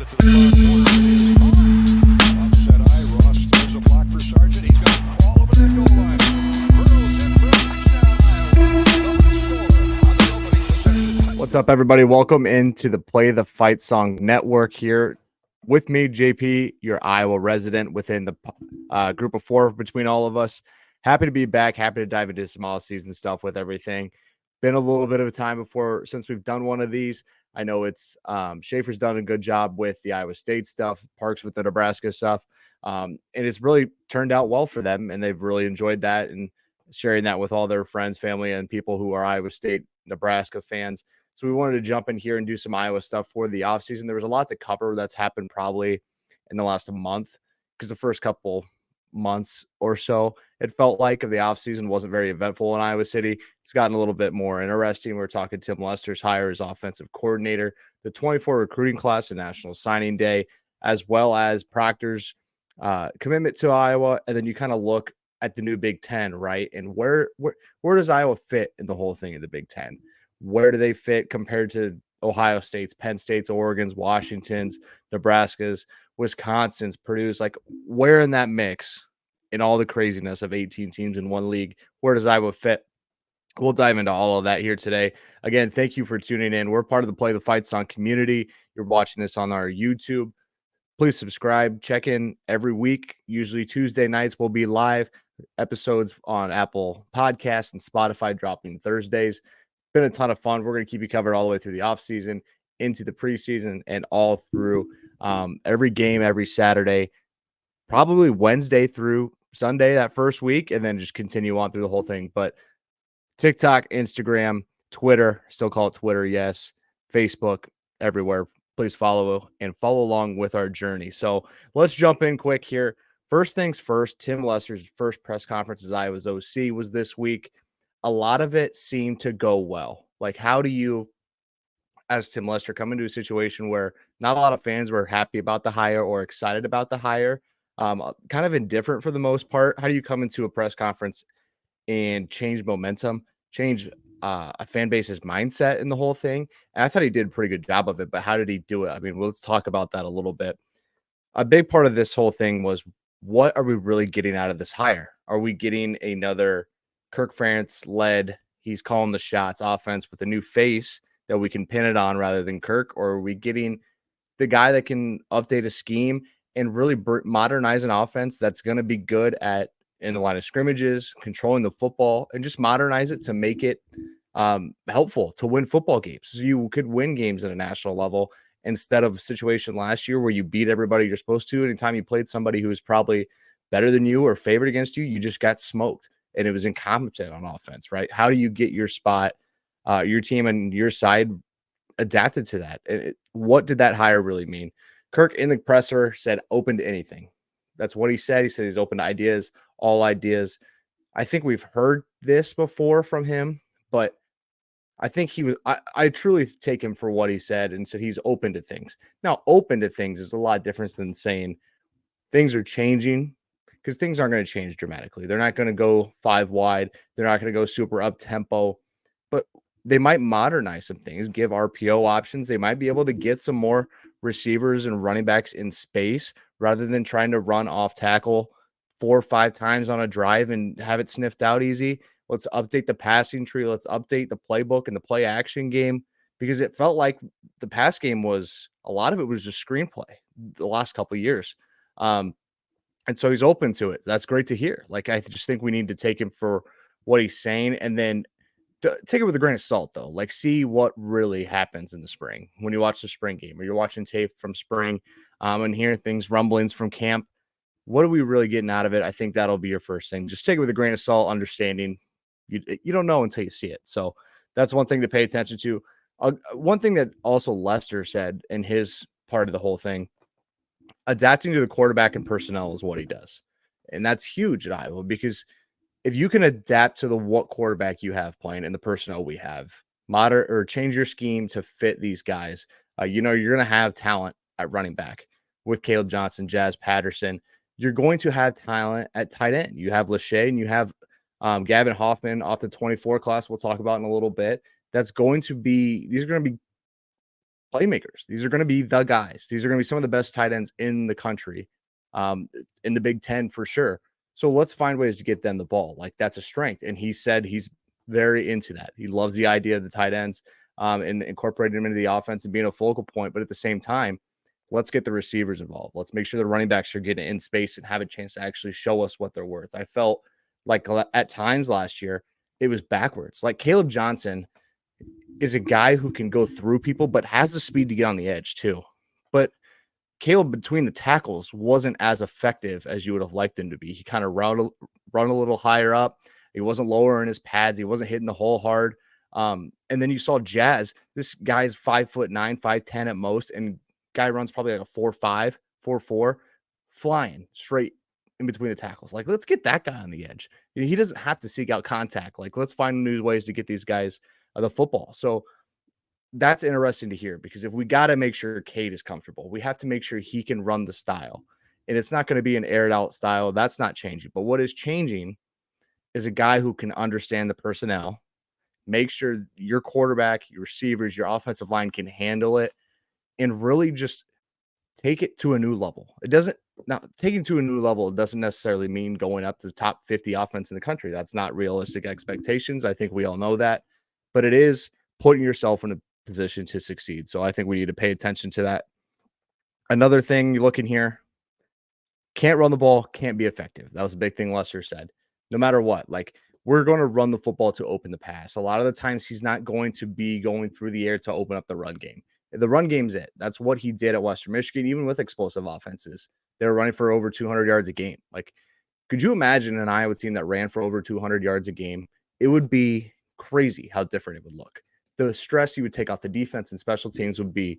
it to the far corner. It is on. Offset eye. Ross throws a block for Sargent. He's going to crawl over that goal line. Hurdles in for a touchdown. What's up, everybody? Welcome into the Play the Fight Song Network here with me, JP, your Iowa resident within the group of four between all of us. Happy to be back. Happy to dive into some all-season stuff with everything. Been a little bit of a time since we've done one of these. I know it's Schaefer's done a good job with the Iowa State stuff, Parks with the Nebraska stuff, and it's really turned out well for them, and they've really enjoyed that and sharing that with all their friends, family, and people who are Iowa State, Nebraska fans. So we wanted to jump in here and do some Iowa stuff for the offseason. There was a lot to cover that's happened probably in the last month, because the first couple months or so, it felt like, of the offseason wasn't very eventful in Iowa City. It's gotten a little bit more interesting. We're talking Tim Lester's hire as offensive coordinator, the 24 recruiting class and National Signing Day, as well as Proctor's commitment to Iowa. And then you kind of look at the new Big Ten, right? And where does Iowa fit in the whole thing in the Big Ten? Where do they fit compared to Ohio State's, Penn State's, Oregon's, Washington's, Nebraska's, Wisconsin's, Purdue's? Like, where in that mix, in all the craziness of 18 teams in one league, where does Iowa fit? We'll dive into all of that here today. Again, thank you for tuning in. We're part of the Play the Fight Song community. You're watching this on our YouTube. Please subscribe. Check in every week. Usually Tuesday nights we'll be live. Episodes on Apple Podcasts and Spotify dropping Thursdays. Been a ton of fun. We're going to keep you covered all the way through the offseason, into the preseason, and all through every game, every Saturday, probably Wednesday through Sunday that first week, and then just continue on through the whole thing. But TikTok, Instagram, Twitter, still call it Twitter, yes, Facebook, everywhere. Please follow along with our journey. So let's jump in quick here. First things first, Tim Lester's first press conference as Iowa's OC was this week. A lot of it seemed to go well. Like, how do you, as Tim Lester, come into a situation where not a lot of fans were happy about the hire or excited about the hire, kind of indifferent for the most part? How do you come into a press conference and change momentum, change a fan base's mindset in the whole thing? And I thought he did a pretty good job of it, but how did he do it? I mean, let's talk about that a little bit. A big part of this whole thing was, what are we really getting out of this hire? Are we getting another Kirk Ferentz-led, he's calling the shots offense with a new face that we can pin it on rather than Kirk? Or are we getting the guy that can update a scheme and really modernize an offense that's going to be good at in the line of scrimmages, controlling the football, and just modernize it to make it helpful to win football games? So you could win games at a national level instead of a situation last year where you beat everybody you're supposed to. Anytime you played somebody who was probably better than you or favored against you, you just got smoked. And it was incompetent on offense, right? How do you get your spot, your team and your side adapted to that? What did that hire really mean? Kirk in the presser said open to anything. That's what he said. He said he's open to ideas, all ideas. I think we've heard this before from him, but I think he was, I truly take him for what he said and said he's open to things. Now, open to things is a lot different than saying things are changing, because things aren't going to change dramatically. They're not going to go 5 wide. They're not going to go super up tempo, but they might modernize some things, give RPO options. They might be able to get some more receivers and running backs in space rather than trying to run off tackle 4 or 5 times on a drive and have it sniffed out easy. Let's update the passing tree. Let's update the playbook and the play action game, because it felt like the pass game was, a lot of it was just screenplay the last couple of years. And so he's open to it. That's great to hear. Like, I just think we need to take him for what he's saying, and then take it with a grain of salt, though. Like, see what really happens in the spring when you watch the spring game, or you're watching tape from spring and hearing things, rumblings from camp. What are we really getting out of it? I think that'll be your first thing. Just take it with a grain of salt, understanding you don't know until you see it. So that's one thing to pay attention to. One thing that also Lester said in his part of the whole thing, adapting to the quarterback and personnel is what he does. And that's huge at Iowa, because if you can adapt to what quarterback you have playing and the personnel we have, moderate or change your scheme to fit these guys, you're going to have talent at running back with Caleb Johnson, Jazz Patterson. You're going to have talent at tight end. You have Lachey and you have Gavin Hoffman off the 24 class we'll talk about in a little bit. These are going to be playmakers. These are going to be the guys. These are going to be some of the best tight ends in the country, in the Big Ten for sure. So let's find ways to get them the ball. Like that's a strength. And he said he's very into that. He loves the idea of the tight ends, and incorporating them into the offense and being a focal point. But at the same time, let's get the receivers involved. Let's make sure the running backs are getting in space and have a chance to actually show us what they're worth. I felt like at times last year, it was backwards. Like Caleb Johnson is a guy who can go through people, but has the speed to get on the edge too. But Caleb between the tackles wasn't as effective as you would have liked him to be. He kind of run a little higher up. He wasn't lowering his pads. He wasn't hitting the hole hard. And then you saw Jazz. This guy's 5'9", 5'10" at most, and guy runs probably like a 4'5", 4'4", flying straight in between the tackles. Like, let's get that guy on the edge. He doesn't have to seek out contact. Like, let's find new ways to get these guys the football. So that's interesting to hear, because if we got to make sure Cade is comfortable, we have to make sure he can run the style. And it's not going to be an aired out style. That's not changing. But what is changing is a guy who can understand the personnel, make sure your quarterback, your receivers, your offensive line can handle it, and really just take it to a new level. It doesn't necessarily mean going up to the top 50 offense in the country. That's not realistic expectations. I think we all know that, but it is putting yourself in a position to succeed. So I think we need to pay attention to that. Another thing you look in here, can't run the ball, can't be effective. That was a big thing Lester said. No matter what, like, we're going to run the football to open the pass. A lot of the times he's not going to be going through the air to open up the run game. The run game's it. That's what he did at Western Michigan, even with explosive offenses. They were running for over 200 yards a game. Like, could you imagine an Iowa team that ran for over 200 yards a game? It would be crazy how different it would look. The stress you would take off the defense and special teams would be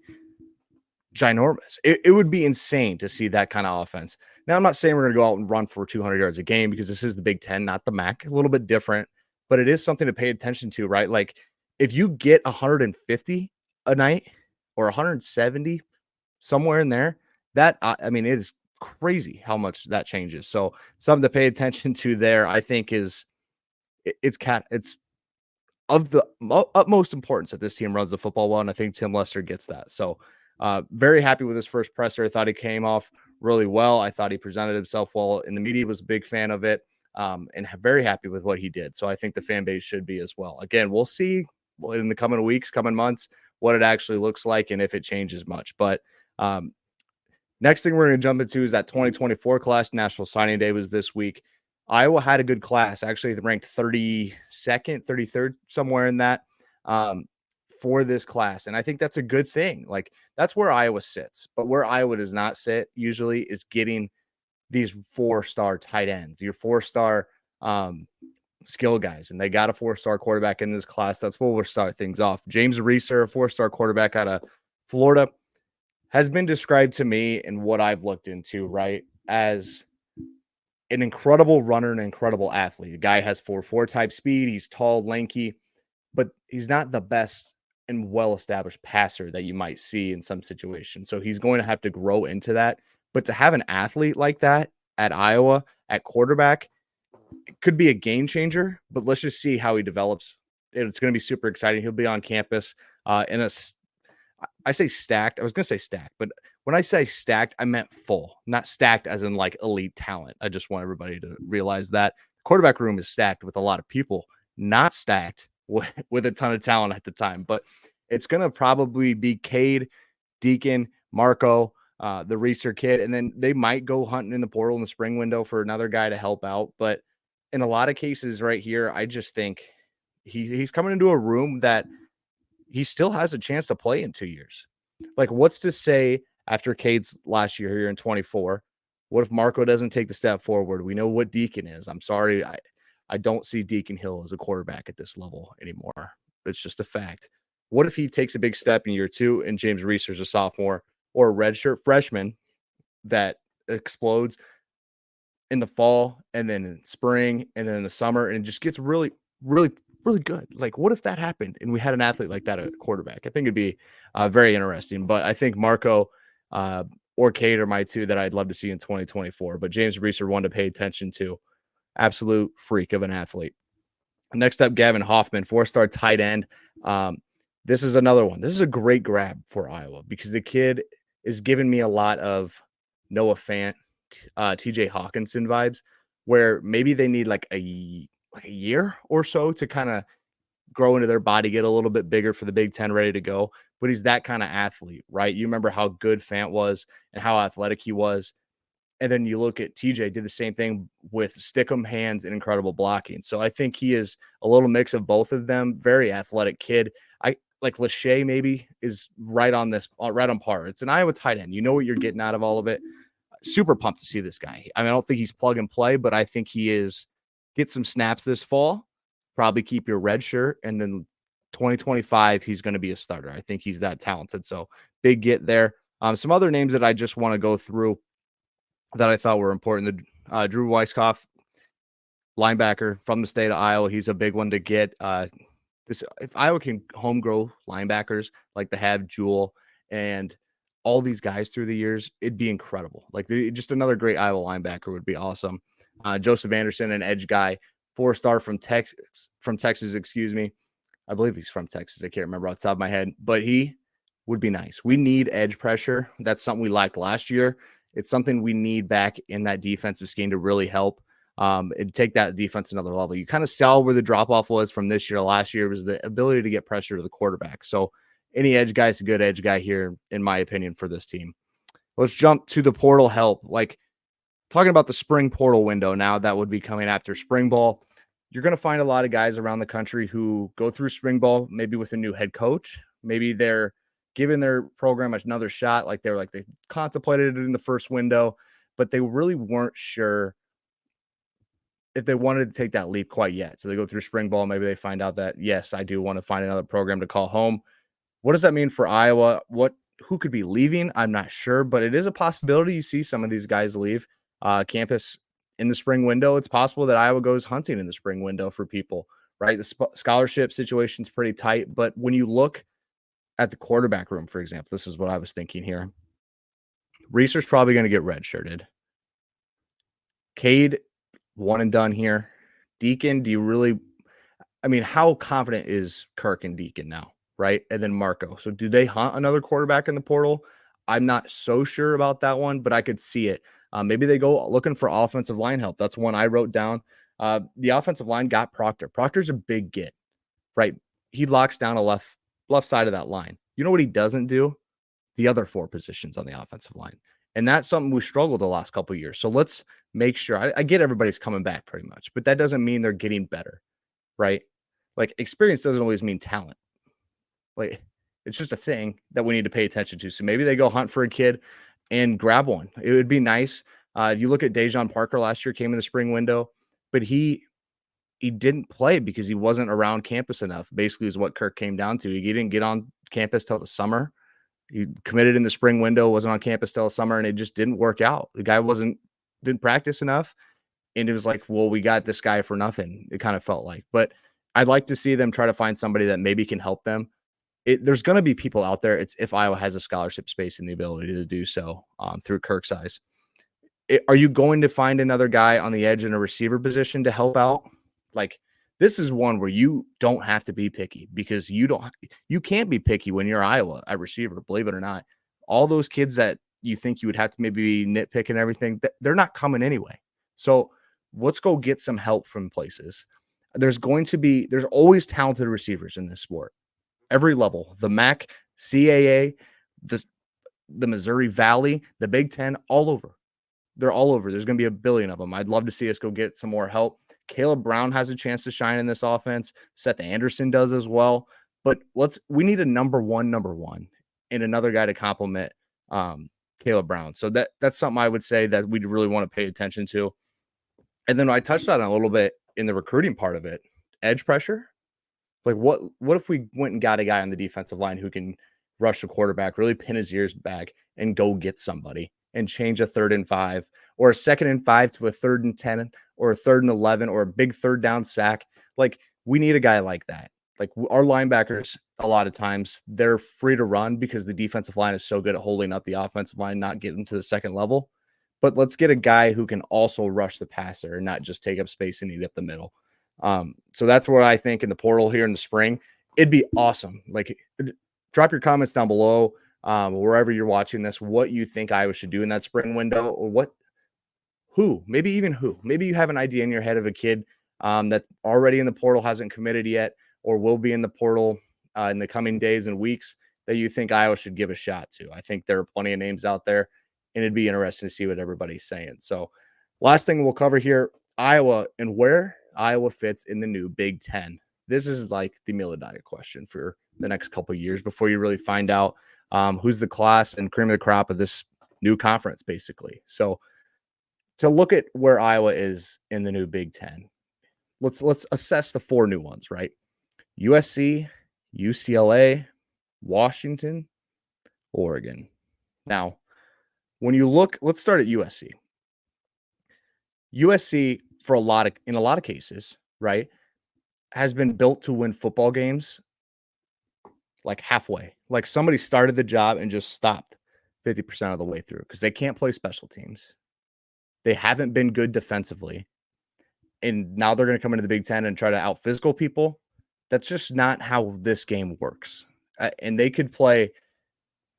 ginormous. It would be insane to see that kind of offense. Now, I'm not saying we're going to go out and run for 200 yards a game, because this is the Big Ten, not the MAC. A little bit different, but it is something to pay attention to, right? Like, if you get 150 a night or 170, somewhere in there, that, I mean, it is crazy how much that changes. So something to pay attention to there, I think, is it's of the utmost importance that this team runs the football well, and I think Tim Lester gets that. So very happy with his first presser. I thought he came off really well. I thought he presented himself well, and the media was a big fan of it, and very happy with what he did. So I think the fan base should be as well. Again, we'll see in the coming weeks, coming months, what it actually looks like and if it changes much. But next thing we're going to jump into is that 2024 class. National Signing Day was this week. Iowa had a good class, actually ranked 32nd, 33rd, somewhere in that, for this class. And I think that's a good thing. Like, that's where Iowa sits. But where Iowa does not sit usually is getting these 4-star tight ends, your 4-star skill guys. And they got a 4-star quarterback in this class. That's where we'll start things off. James Reeser, a 4-star quarterback out of Florida, has been described to me, and what I've looked into, right, as an incredible runner, an incredible athlete. The guy has 4.4 type speed. He's tall, lanky, but he's not the best and well-established passer that you might see in some situations. So he's going to have to grow into that. But to have an athlete like that at Iowa at quarterback, it could be a game changer, but let's just see how he develops. It's going to be super exciting. He'll be on campus I say stacked. I was going to say stacked, but when I say stacked, I meant full, not stacked as in like elite talent. I just want everybody to realize that the quarterback room is stacked with a lot of people, not stacked with a ton of talent at the time. But it's going to probably be Cade, Deacon, Marco, the Reeser kid, and then they might go hunting in the portal in the spring window for another guy to help out. But in a lot of cases right here, I just think he's coming into a room that he still has a chance to play in 2 years. Like, what's to say after Cade's last year here in 24? What if Marco doesn't take the step forward? We know what Deacon is. I'm sorry. I don't see Deacon Hill as a quarterback at this level anymore. It's just a fact. What if he takes a big step in year 2 and James Reeser's a sophomore or a redshirt freshman that explodes in the fall and then in spring and then in the summer and just gets really, really, really good? Like, what if that happened and we had an athlete like that at quarterback? I think it'd be very interesting. But I think Marco or Cade are my two that I'd love to see in 2024. But James Reeser, one to pay attention to. Absolute freak of an athlete. Next up, Gavin Hoffman, 4-star tight end. This is another one. This is a great grab for Iowa because the kid is giving me a lot of Noah Fant, TJ Hawkinson vibes, where maybe they need like a year or so to kind of grow into their body, get a little bit bigger for the Big Ten, ready to go. But he's that kind of athlete, right? You remember how good Fant was and how athletic he was. And then you look at TJ, did the same thing with stickum hands and incredible blocking. So I think he is a little mix of both of them. Very athletic kid. I like Lachey maybe is right on this, right on par. It's an Iowa tight end. You know what you're getting out of all of it. Super pumped to see this guy. I mean, I don't think he's plug and play, but I think he is. Get some snaps this fall. Probably keep your red shirt, and then 2025 he's going to be a starter. I think he's that talented. So big get there. Some other names that I just want to go through that I thought were important. The Drew Weiskopf, linebacker from the state of Iowa. He's a big one to get. If Iowa can home grow linebackers like they have Jewel and all these guys through the years, it'd be incredible. Like just another great Iowa linebacker would be awesome. Joseph Anderson, an edge guy, 4-star from Texas, excuse me. I believe he's from Texas. I can't remember off the top of my head, but he would be nice. We need edge pressure. That's something we lacked last year. It's something we need back in that defensive scheme to really help and take that defense another level. You kind of saw where the drop-off was from this year to last year was the ability to get pressure to the quarterback. So any edge guy is a good edge guy here, in my opinion, for this team. Let's jump to the portal help. Like talking about the spring portal window now that would be coming after spring ball. You're going to find a lot of guys around the country who go through spring ball, maybe with a new head coach. Maybe they're giving their program another shot. Like they contemplated it in the first window, but they really weren't sure if they wanted to take that leap quite yet. So they go through spring ball. Maybe they find out that, yes, I do want to find another program to call home. What does that mean for Iowa? Who could be leaving? I'm not sure, but it is a possibility you see some of these guys leave campus in the spring window. It's possible that Iowa goes hunting in the spring window for people, right? The scholarship situation is pretty tight, but when you look at the quarterback room, for example, this is what I was thinking here. Reeser's probably going to get redshirted. Cade, one and done here. Deacon, how confident is Kirk and Deacon now, right? And then Marco. So do they hunt another quarterback in the portal? I'm not so sure about that one, but I could see it. Maybe they go looking for offensive line help. That's one I wrote down. The offensive line got Proctor. Proctor's a big get, right? He locks down a left side of that line. You know what he doesn't do? The other 4 positions on the offensive line. And that's something we struggled the last couple of years. So let's make sure. I get everybody's coming back pretty much, but that doesn't mean they're getting better, right? Like experience doesn't always mean talent. Like it's just a thing that we need to pay attention to. So maybe they go hunt for a kid and grab one. It would be nice. If you look at Dejon Parker last year, came in the spring window, but he didn't play because he wasn't around campus enough. Basically, is what Kirk came down to. He didn't get on campus till the summer. He committed in the spring window, wasn't on campus till the summer, and it just didn't work out. The guy didn't practice enough, and it was like, well, we got this guy for nothing. It kind of felt like, but I'd like to see them try to find somebody that maybe can help them. There's going to be people out there. It's if Iowa has a scholarship space and the ability to do so through Kirk's eyes. Are you going to find another guy on the edge in a receiver position to help out? Like this is one where you don't have to be picky because you can't be picky when you're Iowa at receiver, believe it or not. All those kids that you think you would have to maybe nitpick and everything, they're not coming anyway. So let's go get some help from places. There's always talented receivers in this sport. Every level, the MAC, CAA, the Missouri Valley, the Big Ten, all over. They're all over. There's going to be a billion of them. I'd love to see us go get some more help. Caleb Brown has a chance to shine in this offense. Seth Anderson does as well. But we need a number one, and another guy to complement Caleb Brown. So that's something I would say that we really want to pay attention to. And then I touched on it a little bit in the recruiting part of it. Edge pressure. Like what if we went and got a guy on the defensive line who can rush the quarterback, really pin his ears back and go get somebody and change a 3rd and 5 or a 2nd and 5 to a 3rd and 10 or a 3rd and 11 or a big 3rd down sack. Like we need a guy like that. Like our linebackers, a lot of times they're free to run because the defensive line is so good at holding up the offensive line, not getting to the second level. But let's get a guy who can also rush the passer and not just take up space and eat up the middle. So that's what I think in the portal here in the spring. it'd be awesome. Like, drop your comments down below, wherever you're watching this, what you think Iowa should do in that spring window, or maybe even who. Maybe you have an idea in your head of a kid that's already in the portal, hasn't committed yet, or will be in the portal in the coming days and weeks that you think Iowa should give a shot to. I think there are plenty of names out there, and it'd be interesting to see what everybody's saying. So, last thing we'll cover here, Iowa and where Iowa fits in the new Big Ten. This is like the Miller Diet question for the next couple of years before you really find out who's the class and cream of the crop of this new conference, basically. So, to look at where Iowa is in the new Big Ten, let's assess the 4 new ones, right? USC, UCLA, Washington, Oregon. Now, when you look, let's start at USC. USC, in a lot of cases, right, has been built to win football games like halfway. Like somebody started the job and just stopped 50% of the way through because they can't play special teams. They haven't been good defensively. And now they're going to come into the Big Ten and try to out physical people. That's just not how this game works. And they could play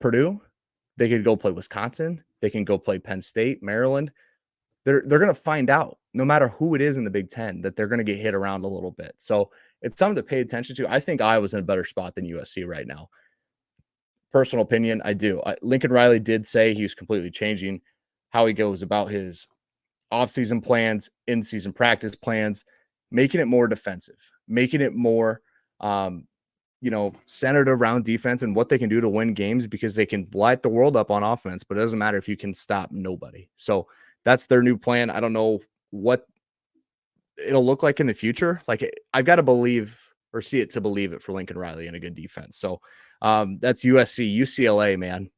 Purdue. They could go play Wisconsin. They can go play Penn State, Maryland. They're going to find out, no matter who it is in the Big Ten, that they're going to get hit around a little bit. So it's something to pay attention to. I think Iowa's in a better spot than USC right now. Personal opinion, I do. Lincoln Riley did say he was completely changing how he goes about his offseason plans, in-season practice plans, making it more defensive, making it more, centered around defense and what they can do to win games because they can light the world up on offense, but it doesn't matter if you can stop nobody. So that's their new plan. I don't know what it'll look like in the future. Like I've got to believe or see it to believe it for Lincoln Riley and a good defense. So that's USC, UCLA, man.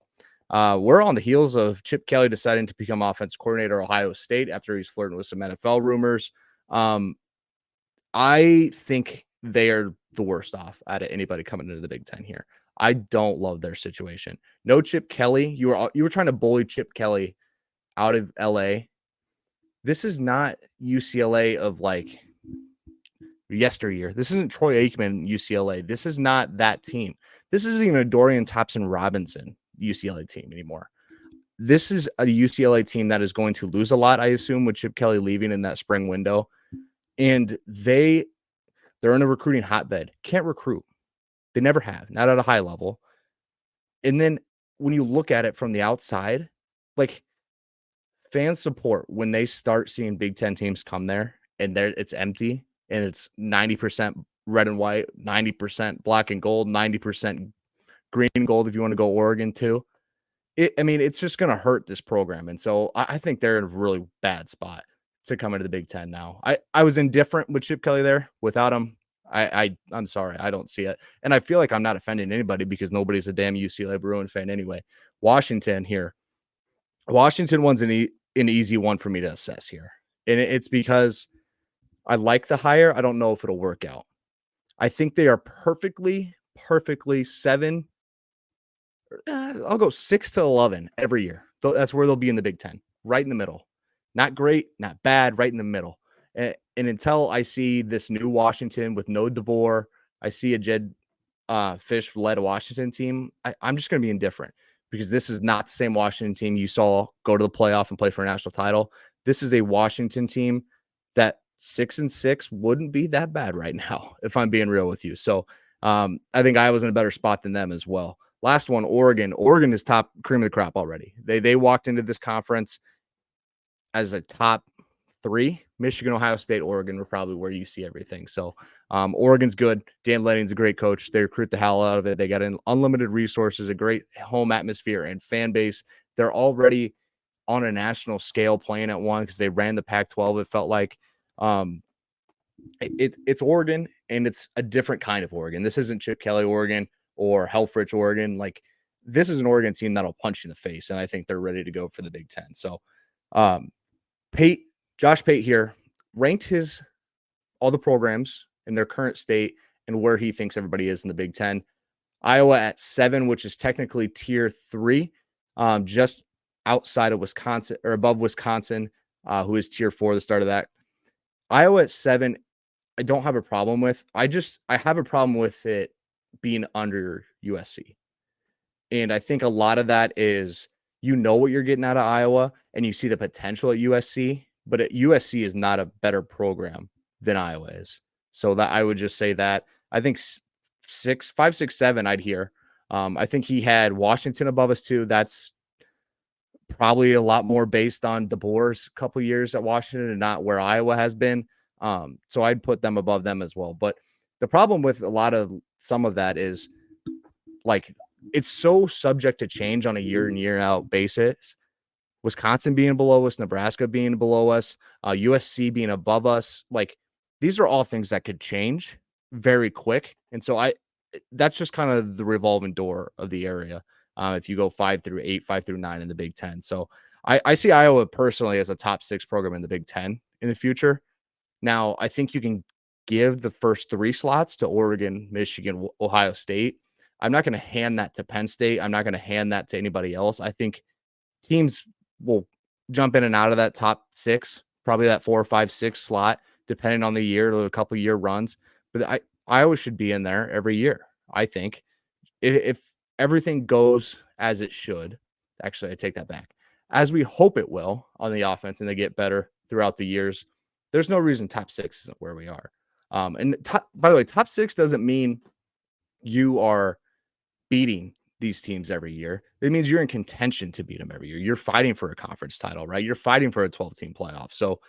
We're on the heels of Chip Kelly deciding to become offensive coordinator at Ohio State after he's flirting with some NFL rumors. I think they are the worst off out of anybody coming into the Big Ten here. I don't love their situation. No Chip Kelly. You were trying to bully Chip Kelly out of LA. This is not UCLA of like yesteryear. This isn't Troy Aikman UCLA. This is not that team. This isn't even a Dorian Thompson-Robinson UCLA team anymore. This is a UCLA team that is going to lose a lot, I assume, with Chip Kelly leaving in that spring window. And they're in a recruiting hotbed. Can't recruit. They never have, not at a high level. And then when you look at it from the outside, like fan support, when they start seeing Big Ten teams come there and it's empty and it's 90% red and white, 90% black and gold, 90% green and gold if you want to go Oregon too. It's just going to hurt this program. And so I think they're in a really bad spot to come into the Big Ten now. I was indifferent with Chip Kelly there. Without him, I'm sorry. I don't see it. And I feel like I'm not offending anybody because nobody's a damn UCLA Bruin fan anyway. Washington here. Washington one's an easy one for me to assess here. And it's because I like the hire. I don't know if it'll work out. I think they are perfectly 7. I'll go 6 to 11 every year. So that's where they'll be in the Big Ten, right in the middle. Not great, not bad, right in the middle. And until I see this new Washington with no DeBoer, I see a Jed Fish-led Washington team, I'm just going to be indifferent because this is not the same Washington team you saw go to the playoff and play for a national title. This is a Washington team that 6-6 wouldn't be that bad right now, if I'm being real with you. So I think Iowa's in a better spot than them as well. Last one, Oregon. Oregon is top cream of the crop already. They walked into this conference as a top 3. Michigan, Ohio State, Oregon were probably where you see everything. So Oregon's good. Dan Lenning's a great coach. They recruit the hell out of it. They got unlimited resources, a great home atmosphere and fan base. They're already on a national scale playing at one because they ran the Pac-12. It felt like it's Oregon, and it's a different kind of Oregon. This isn't Chip Kelly Oregon or Helfrich Oregon. Like, this is an Oregon team that'll punch you in the face, and I think they're ready to go for the Big Ten. So Josh Pate here ranked all the programs in their current state and where he thinks everybody is in the Big Ten. Iowa at 7, which is technically tier 3, just outside of Wisconsin or above Wisconsin, who is tier 4, the start of that. Iowa at 7, I don't have a problem with. I have a problem with it being under USC. And I think a lot of that is what you're getting out of Iowa and you see the potential at USC, but at USC is not a better program than Iowa is. So that I would just say that I think 5, 6, 7, I'd hear. I think he had Washington above us too. That's probably a lot more based on DeBoer's couple years at Washington and not where Iowa has been. So I'd put them above them as well. But the problem with some of that is like it's so subject to change on a year in, year out basis. Wisconsin being below us, Nebraska being below us, USC being above us. Like these are all things that could change very quick. And so that's just kind of the revolving door of the area. If you go 5 through 8, 5 through 9 in the Big Ten. So I see Iowa personally as a top 6 program in the Big Ten in the future. Now, I think you can give the first 3 slots to Oregon, Michigan, Ohio State. I'm not going to hand that to Penn State. I'm not going to hand that to anybody else. I think teams will jump in and out of that top 6, probably that 4, 5, 6 slot, depending on the year, a couple year runs. But Iowa should be in there every year. I think if everything goes as it should, actually, I take that back. As we hope it will on the offense and they get better throughout the years, there's no reason top 6 isn't where we are. By the way, top 6 doesn't mean you are beating these teams every year. It means you're in contention to beat them every year. You're fighting for a conference title, right? You're fighting for a 12-team playoff. So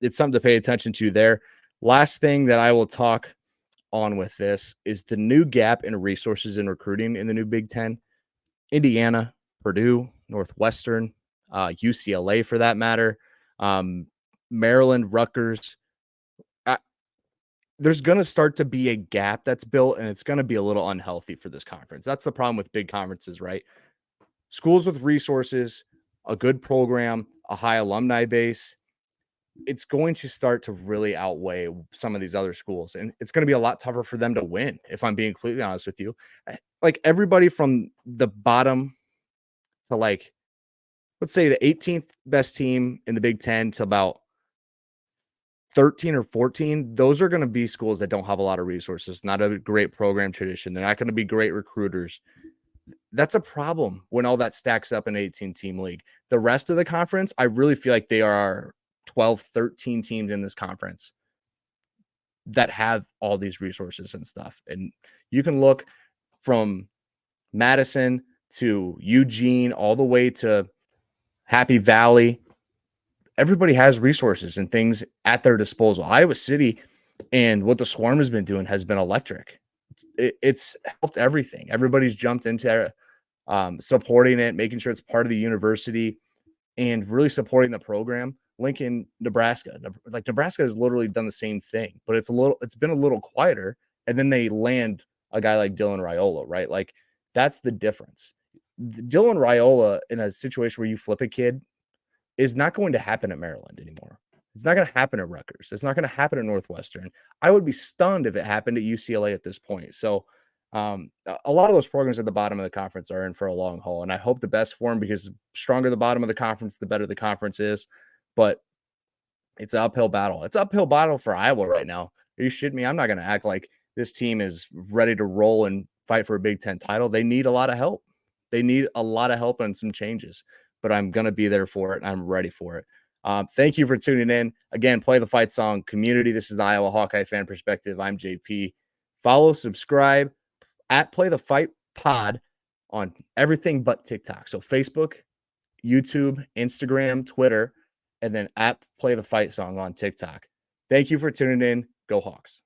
it's something to pay attention to there. Last thing that I will talk on with this is the new gap in resources in recruiting in the new Big Ten. Indiana, Purdue, Northwestern, UCLA for that matter, Maryland, Rutgers. There's going to start to be a gap that's built, and it's going to be a little unhealthy for this conference. That's the problem with big conferences, right? Schools with resources, a good program, a high alumni base, it's going to start to really outweigh some of these other schools. And it's going to be a lot tougher for them to win, if I'm being completely honest with you. Like everybody from the bottom to let's say the 18th best team in the Big Ten to about 13 or 14, those are going to be schools that don't have a lot of resources, not a great program tradition. They're not going to be great recruiters. That's a problem when all that stacks up in an 18-team league. The rest of the conference, I really feel like they are 12, 13 teams in this conference that have all these resources and stuff. And you can look from Madison to Eugene all the way to Happy Valley. Everybody has resources and things at their disposal. Iowa City and what the Swarm has been doing has been electric. It's helped everything. Everybody's jumped into supporting it, making sure it's part of the university, and really supporting the program. Lincoln, Nebraska, Nebraska has literally done the same thing, but it's been a little quieter. And then they land a guy like Dylan Raiola, right? Like that's the difference. Dylan Raiola in a situation where you flip a kid is not going to happen at Maryland anymore. It's not going to happen at Rutgers. It's not going to happen at Northwestern. I would be stunned if it happened at UCLA at this point. So a lot of those programs at the bottom of the conference are in for a long haul, and I hope the best for them because the stronger the bottom of the conference, the better the conference is. But it's an uphill battle. It's an uphill battle for Iowa right now. Are you shitting me? I'm not going to act like this team is ready to roll and fight for a Big Ten title. They need a lot of help. They need a lot of help and some changes, but I'm going to be there for it, and I'm ready for it. Thank you for tuning in. Again, Play the Fight Song community. This is the Iowa Hawkeye Fan Perspective. I'm JP. Follow, subscribe at Play the Fight Pod on everything but TikTok. So Facebook, YouTube, Instagram, Twitter, and then at Play the Fight Song on TikTok. Thank you for tuning in. Go Hawks.